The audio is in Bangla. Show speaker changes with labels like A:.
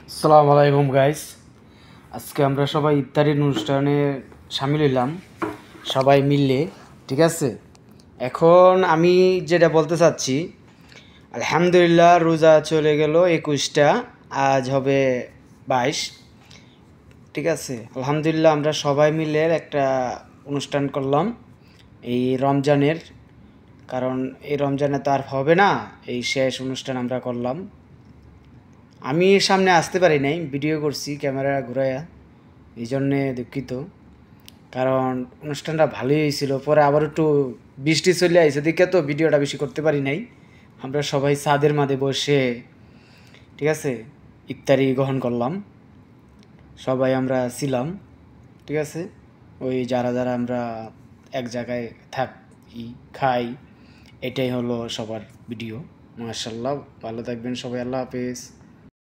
A: আসসালামু আলাইকুম গাইস। আজকে আমরা সবাই ইফতারির অনুষ্ঠানে সামিল হইলাম সবাই মিললে, ঠিক আছে। এখন আমি যেটা বলতে চাচ্ছি, আলহামদুলিল্লাহ রোজা চলে গেল 21টা, আজ হবে 22, ঠিক আছে। আলহামদুলিল্লাহ আমরা সবাই মিলে একটা অনুষ্ঠান করলাম এই রমজানের, কারণ এই রমজানে তো আর হবে না, এই শেষ অনুষ্ঠান আমরা করলাম। আমি সামনে আসতে পারি নাই, ভিডিও করছি ক্যামেরা ঘুরাইয়া, এই জন্যে দুঃখিত। কারণ অনুষ্ঠানটা ভালোই হয়েছিল, পরে আবার একটু বৃষ্টি চলে আইছে দেখে তো ভিডিওটা বেশি করতে পারি নাই। আমরা সবাই ছাদের মাঝে বসে, ঠিক আছে, ইফতারি গ্রহণ করলাম, সবাই আমরা ছিলাম, ঠিক আছে। ওই যারা যারা আমরা এক জায়গায় থাকি খাই, এটাই হলো সবার ভিডিও। মাশাআল্লাহ, ভালো থাকবেন সবাই, আল্লাহ হাফেজ।